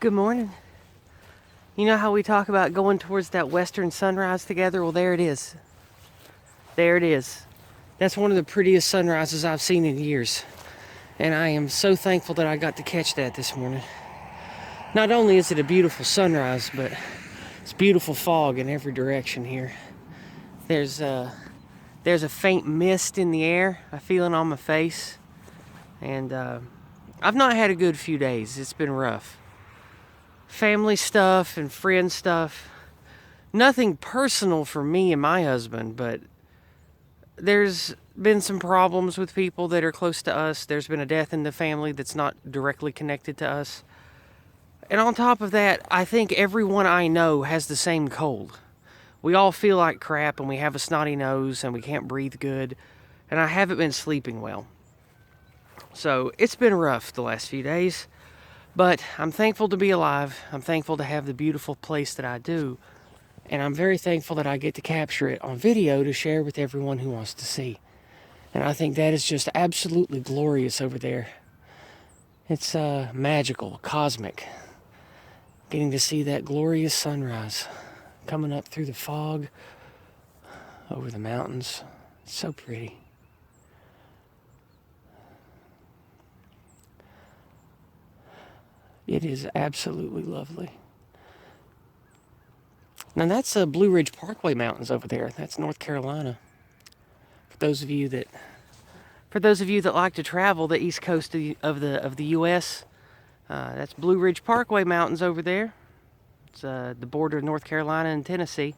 Good morning. You know how we talk about going towards that western sunrise together? Well, there it is. There it is. That's one of the prettiest sunrises I've seen in years. And I am so thankful that I got to catch that this morning. Not only is it a beautiful sunrise, but it's beautiful fog in every direction here. There's a faint mist in the air. I feel it on my face. And I've not had a good few days. It's been rough. Family stuff and friend stuff. Nothing personal for me and my husband, but there's been some problems with people that are close to us. There's been a death in the family that's not directly connected to us. And on top of that, I think everyone I know has the same cold. We all feel like crap and we have a snotty nose and we can't breathe good. And I haven't been sleeping well. So it's been rough the last few days. But I'm thankful to be alive. I'm thankful to have the beautiful place that I do. And I'm very thankful that I get to capture it on video to share with everyone who wants to see. And I think that is just absolutely glorious over there. It's magical, cosmic. Getting to see that glorious sunrise coming up through the fog over the mountains. It's so pretty. It is absolutely lovely. Now that's Blue Ridge Parkway Mountains over there. That's North Carolina. For those of you that like to travel the east coast of the U.S., that's Blue Ridge Parkway Mountains over there. It's the border of North Carolina and Tennessee.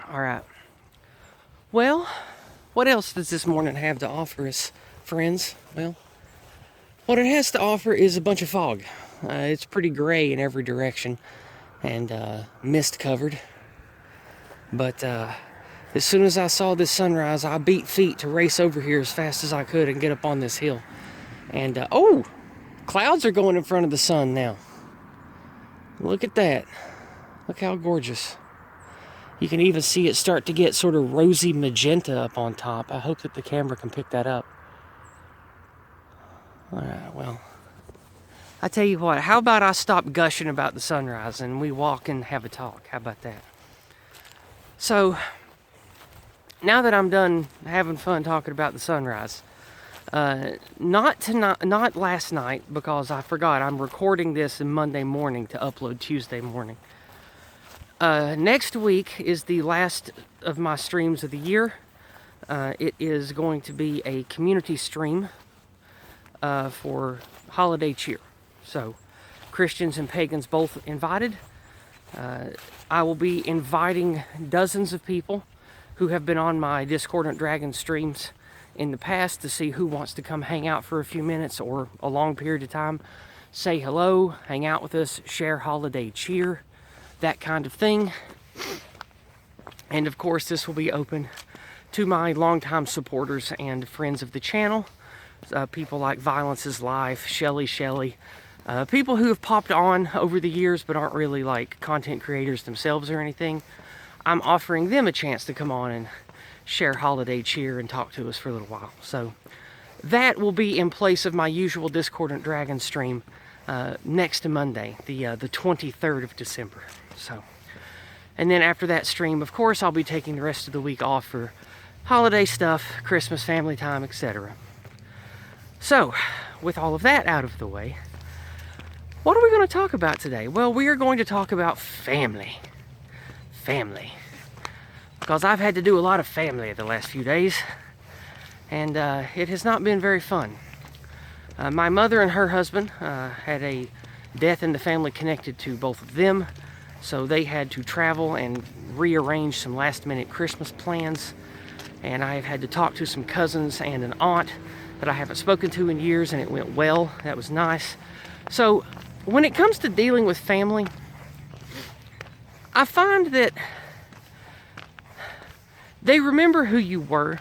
All right. Well, what else does this morning have to offer us, friends? Well, what it has to offer is a bunch of fog. It's pretty gray in every direction and mist covered. But as soon as I saw this sunrise, I beat feet to race over here as fast as I could and get up on this hill. And clouds are going in front of the sun now. Look at that. Look how gorgeous. You can even see it start to get sort of rosy magenta up on top. I hope that the camera can pick that up. All right, well, I tell you what, how about I stop gushing about the sunrise and we walk and have a talk? How about that? So, now that I'm done having fun talking about the sunrise, not last night, because I forgot, I'm recording this on Monday morning to upload Tuesday morning. Next week is the last of my streams of the year. It is going to be a community stream for holiday cheer. So, Christians and pagans both invited. I will be inviting dozens of people who have been on my Discordant Dragon streams in the past to see who wants to come hang out for a few minutes or a long period of time, say hello, hang out with us, share holiday cheer, that kind of thing. And of course, this will be open to my longtime supporters and friends of the channel. People like Violence is Life, Shelly, people who have popped on over the years but aren't really like content creators themselves or anything. I'm offering them a chance to come on and share holiday cheer and talk to us for a little while. So that will be in place of my usual Discordant Dragon stream next Monday, the 23rd of December. So, and then after that stream, of course, I'll be taking the rest of the week off for holiday stuff, Christmas, family time, etc. So, with all of that out of the way, what are we going to talk about today? Well, we are going to talk about family. Family. Because I've had to do a lot of family the last few days, and it has not been very fun. My mother and her husband had a death in the family connected to both of them, so they had to travel and rearrange some last-minute Christmas plans, and I have had to talk to some cousins and an aunt that I haven't spoken to in years, and it went well. That was nice. So when it comes to dealing with family, I find that they remember who you were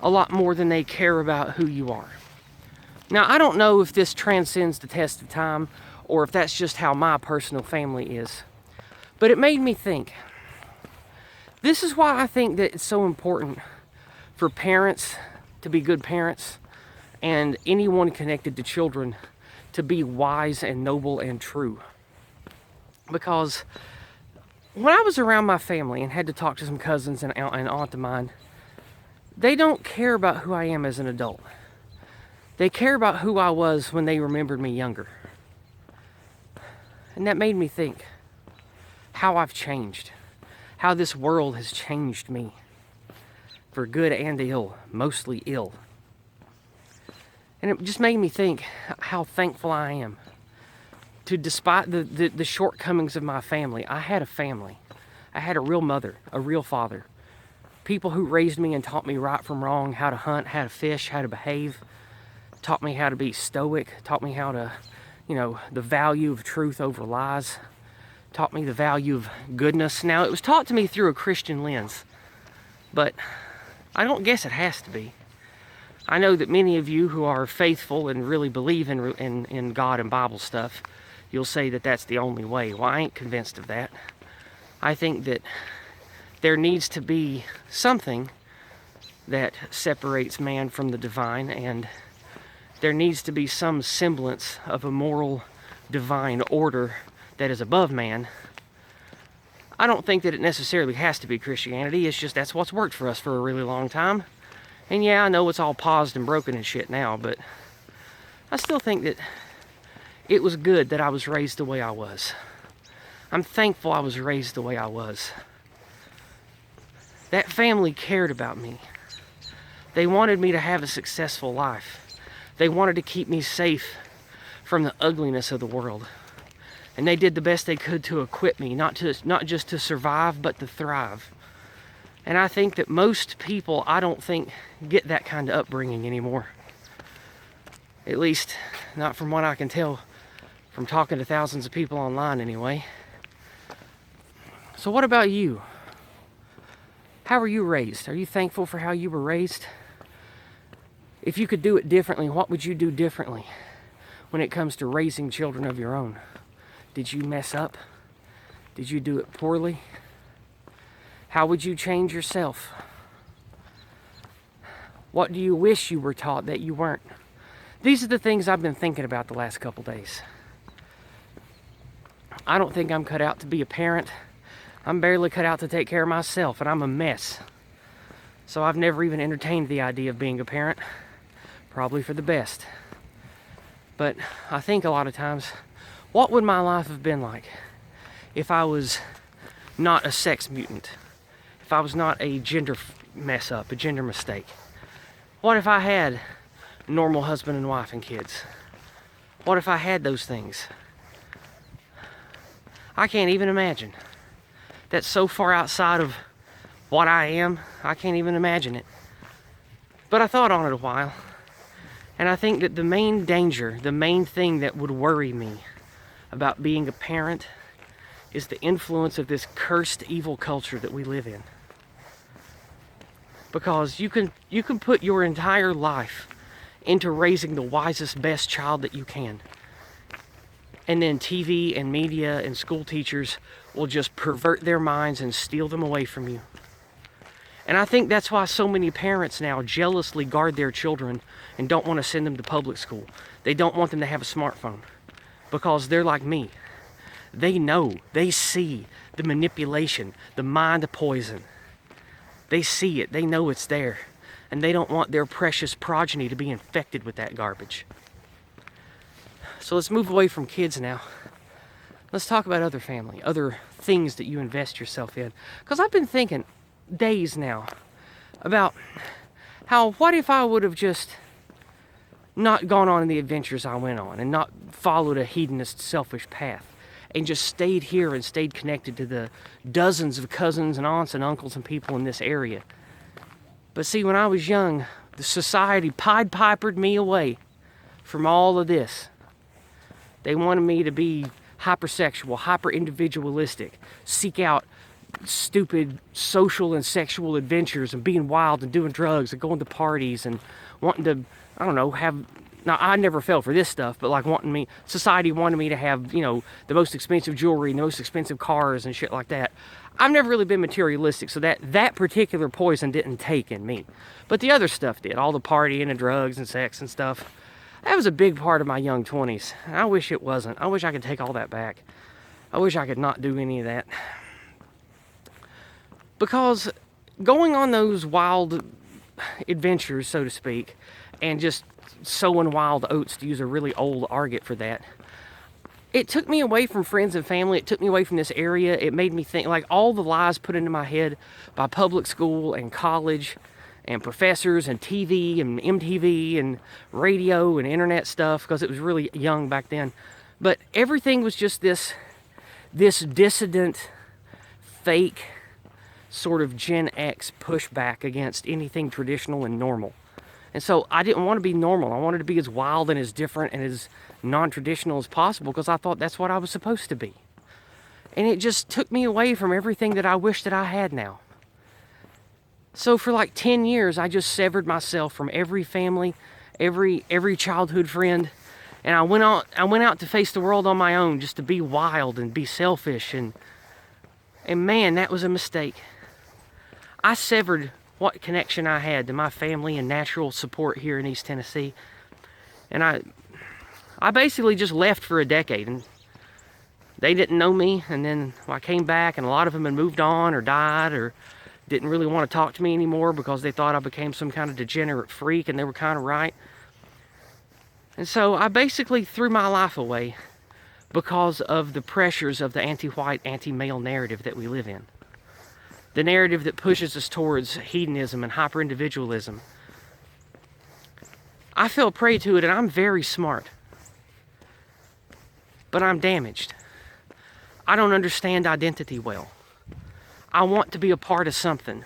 a lot more than they care about who you are. Now, I don't know if this transcends the test of time or if that's just how my personal family is, but it made me think. This is why I think that it's so important for parents to be good parents and anyone connected to children to be wise and noble and true. Because when I was around my family and had to talk to some cousins and aunt of mine, they don't care about who I am as an adult. They care about who I was when they remembered me younger. And that made me think how I've changed, how this world has changed me, for good and ill, mostly ill. And it just made me think how thankful I am to, despite the shortcomings of my family, I had a family. I had a real mother, a real father. People who raised me and taught me right from wrong, how to hunt, how to fish, how to behave, taught me how to be stoic, taught me how to, the value of truth over lies, taught me the value of goodness. Now, it was taught to me through a Christian lens, but I don't guess it has to be. I know that many of you who are faithful and really believe in God and Bible stuff, you'll say that that's the only way. Well, I ain't convinced of that. I think that there needs to be something that separates man from the divine, and there needs to be some semblance of a moral divine order that is above man. I don't think that it necessarily has to be Christianity. It's just that's what's worked for us for a really long time. And yeah, I know it's all paused and broken and shit now, but I still think that it was good that I was raised the way I was. I'm thankful I was raised the way I was. That family cared about me. They wanted me to have a successful life. They wanted to keep me safe from the ugliness of the world. And they did the best they could to equip me, not just to survive, but to thrive. And I think that most people, I don't think, get that kind of upbringing anymore. At least, not from what I can tell from talking to thousands of people online anyway. So what about you? How were you raised? Are you thankful for how you were raised? If you could do it differently, what would you do differently when it comes to raising children of your own? Did you mess up? Did you do it poorly? How would you change yourself? What do you wish you were taught that you weren't? These are the things I've been thinking about the last couple days. I don't think I'm cut out to be a parent. I'm barely cut out to take care of myself, and I'm a mess. So I've never even entertained the idea of being a parent. Probably for the best. But I think a lot of times, what would my life have been like if I was not a sex mutant? If I was not a gender mess up, a gender mistake? What if I had a normal husband and wife and kids? What if I had those things? I can't even imagine. That's so far outside of what I am, I can't even imagine it. But I thought on it a while, and I think that the main danger, the main thing that would worry me about being a parent is the influence of this cursed evil culture that we live in. Because you can put your entire life into raising the wisest, best child that you can. And then TV and media and school teachers will just pervert their minds and steal them away from you. And I think that's why so many parents now jealously guard their children and don't want to send them to public school. They don't want them to have a smartphone because they're like me. They know, they see the manipulation, the mind poison. They see it, they know it's there, and they don't want their precious progeny to be infected with that garbage. So let's move away from kids now. Let's talk about other family, other things that you invest yourself in. Because I've been thinking days now about how, what if I would have just not gone on the adventures I went on and not followed a hedonist, selfish path and just stayed here and stayed connected to the dozens of cousins and aunts and uncles and people in this area. But see, when I was young, the society Pied Pipered me away from all of this. They wanted me to be hypersexual, hyper-individualistic, seek out stupid social and sexual adventures and being wild and doing drugs and going to parties and wanting to, I don't know, have... Now, I never fell for this stuff, but like society wanted me to have, you know, the most expensive jewelry and the most expensive cars and shit like that. I've never really been materialistic, so that particular poison didn't take in me. But the other stuff did, all the partying and drugs and sex and stuff. That was a big part of my young 20s. I wish it wasn't. I wish I could take all that back. I wish I could not do any of that. Because going on those wild adventures, so to speak, and just sowing wild oats, to use a really old argot for that, it took me away from friends and family. It took me away from this area. It made me think, like, all the lies put into my head by public school and college and professors and TV and MTV and radio and internet stuff, because it was really young back then. But everything was just this dissident, fake sort of Gen X pushback against anything traditional and normal. And so I didn't want to be normal. I wanted to be as wild and as different and as non-traditional as possible, because I thought that's what I was supposed to be. And it just took me away from everything that I wish that I had now. So for like 10 years, I just severed myself from every family, every childhood friend, and I went out to face the world on my own, just to be wild and be selfish, and man, that was a mistake. I severed what connection I had to my family and natural support here in East Tennessee, and I basically just left for a decade, and they didn't know me. And then I came back, and a lot of them had moved on or died or didn't really want to talk to me anymore because they thought I became some kind of degenerate freak, and they were kind of right. And so I basically threw my life away because of the pressures of the anti-white, anti-male narrative that we live in. The narrative that pushes us towards hedonism and hyper-individualism. I fell prey to it, and I'm very smart. But I'm damaged. I don't understand identity well. I want to be a part of something.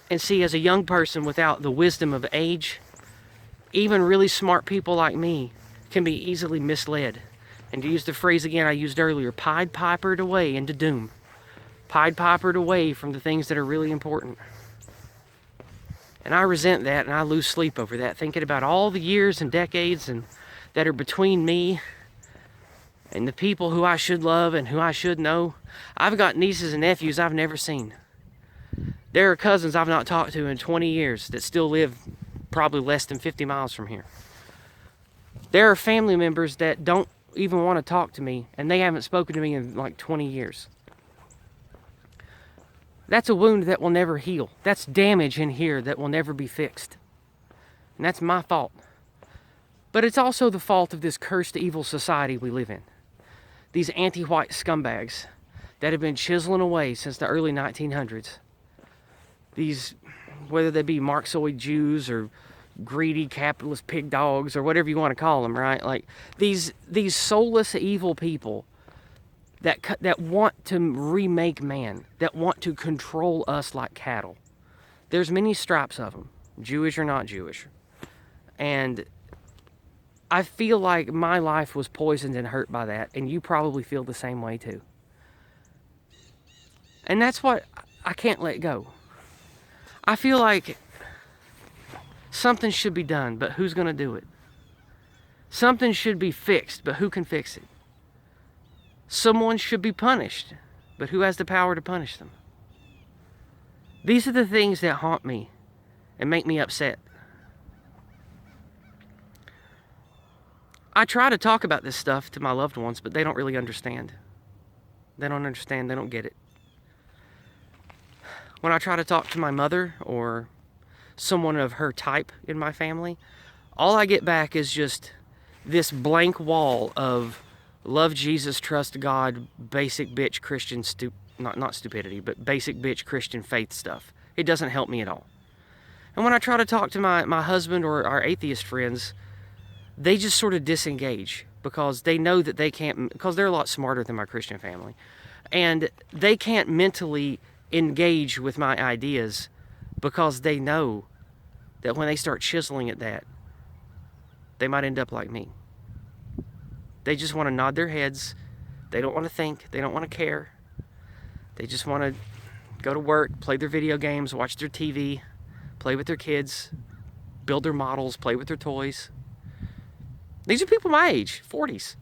And see, as a young person without the wisdom of age, even really smart people like me can be easily misled. And to use the phrase again I used earlier, Pied Pipered away into doom. Pied Pipered away from the things that are really important. And I resent that, and I lose sleep over that, thinking about all the years and decades that are between me and the people who I should love and who I should know. I've got nieces and nephews I've never seen. There are cousins I've not talked to in 20 years that still live probably less than 50 miles from here. There are family members that don't even want to talk to me, and they haven't spoken to me in like 20 years. That's a wound that will never heal. That's damage in here that will never be fixed. And that's my fault. But it's also the fault of this cursed, evil society we live in. These anti-white scumbags that have been chiseling away since the early 1900s. These, whether they be Marxoid Jews or greedy capitalist pig dogs or whatever you want to call them, right? Like these soulless, evil people that want to remake man, that want to control us like cattle. There's many stripes of them, Jewish or not Jewish. And I feel like my life was poisoned and hurt by that, and you probably feel the same way too. And that's what I can't let go. I feel like something should be done, but who's going to do it? Something should be fixed, but who can fix it? Someone should be punished, but who has the power to punish them? These are the things that haunt me and make me upset. I try to talk about this stuff to my loved ones, but they don't really understand. They don't understand, they don't get it. When I try to talk to my mother or someone of her type in my family, all I get back is just this blank wall of love Jesus, trust God, basic bitch Christian, not stupidity, but basic bitch Christian faith stuff. It doesn't help me at all. And when I try to talk to my husband or our atheist friends, they just sort of disengage because they know that they can't, because they're a lot smarter than my Christian family. And they can't mentally engage with my ideas because they know that when they start chiseling at that, they might end up like me. They just want to nod their heads. They don't want to think. They don't want to care. They just want to go to work, play their video games, watch their TV, play with their kids, build their models, play with their toys. These are people my age, 40s.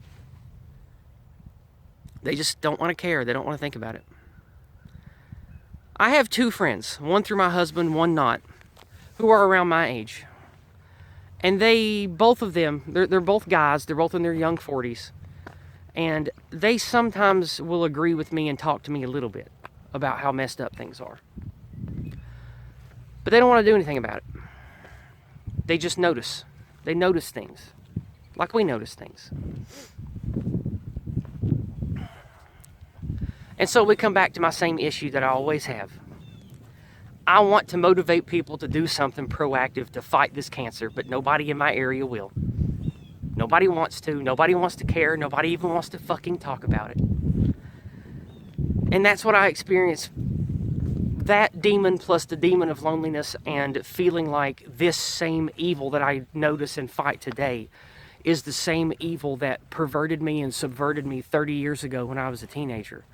They just don't want to care. They don't want to think about it. I have two friends, one through my husband, one not, who are around my age. And they, both of them, they're both guys. They're both in their young 40s. And they sometimes will agree with me and talk to me a little bit about how messed up things are. But they don't want to do anything about it. They just notice. They notice things. Like we notice things. And so we come back to my same issue that I always have. I want to motivate people to do something proactive to fight this cancer, but nobody in my area will. Nobody wants to. Nobody wants to care. Nobody even wants to fucking talk about it. And that's what I experienced. That demon plus the demon of loneliness and feeling like this same evil that I notice and fight today is the same evil that perverted me and subverted me 30 years ago when I was a teenager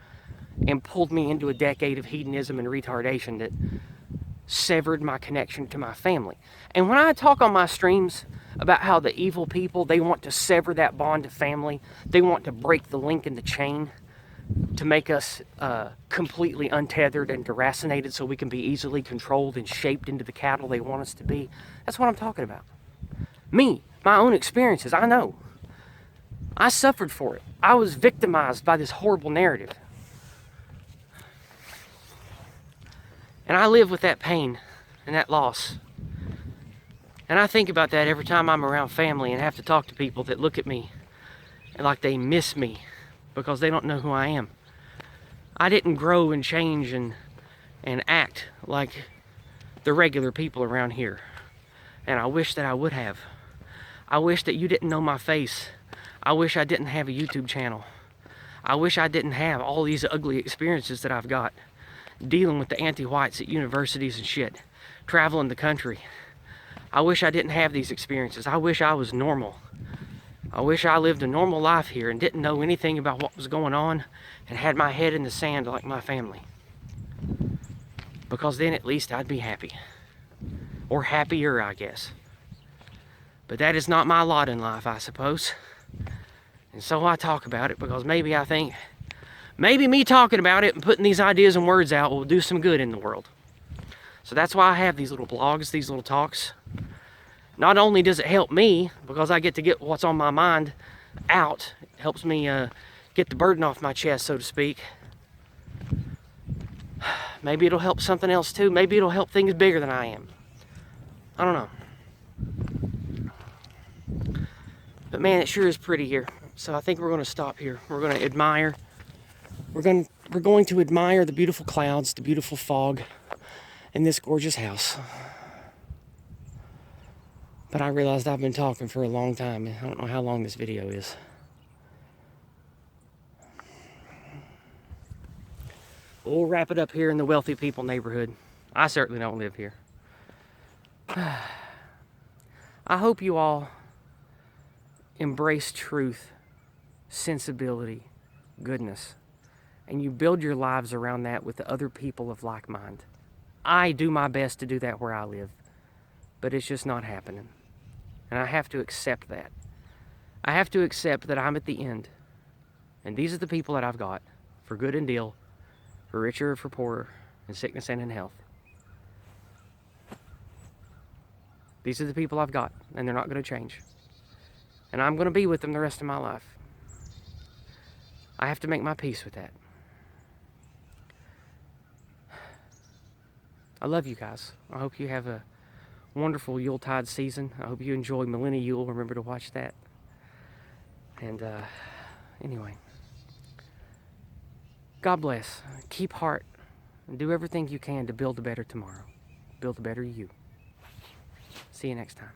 and pulled me into a decade of hedonism and retardation that severed my connection to my family. And when I talk on my streams about how the evil people, they want to sever that bond to family, they want to break the link in the chain to make us completely untethered and deracinated so we can be easily controlled and shaped into the cattle they want us to be. That's what I'm talking about. Me, my own experiences, I know. I suffered for it. I was victimized by this horrible narrative. And I live with that pain and that loss. And I think about that every time I'm around family and have to talk to people that look at me and like they miss me because they don't know who I am. I didn't grow and change and act like the regular people around here. And I wish that I would have. I wish that you didn't know my face. I wish I didn't have a YouTube channel. I wish I didn't have all these ugly experiences that I've got. Dealing with the anti-whites at universities and shit. Traveling the country. I wish I didn't have these experiences. I wish I was normal. I wish I lived a normal life here and didn't know anything about what was going on and had my head in the sand like my family. Because then at least I'd be happy. Or happier, I guess. But that is not my lot in life, I suppose. And so I talk about it because maybe I think maybe me talking about it and putting these ideas and words out will do some good in the world. So that's why I have these little blogs, these little talks. Not only does it help me, because I get to get what's on my mind out, it helps me get the burden off my chest, so to speak. Maybe it'll help something else too. Maybe it'll help things bigger than I am. I don't know. But man, it sure is pretty here. So I think we're going to stop here. We're going to admire. We're going to admire the beautiful clouds, the beautiful fog, and this gorgeous house. But I realized I've been talking for a long time. I don't know how long this video is. We'll wrap it up here in the wealthy people neighborhood. I certainly don't live here. I hope you all embrace truth, sensibility, goodness, and you build your lives around that with the other people of like mind. I do my best to do that where I live, but it's just not happening. And I have to accept that. I have to accept that I'm at the end. And these are the people that I've got, for good and ill, for richer or for poorer, in sickness and in health. These are the people I've got, and they're not going to change. And I'm going to be with them the rest of my life. I have to make my peace with that. I love you guys. I hope you have a wonderful Yuletide season. I hope you enjoy Millennial Yule. Remember to watch that. And anyway, God bless. Keep heart and do everything you can to build a better tomorrow. Build a better you. See you next time.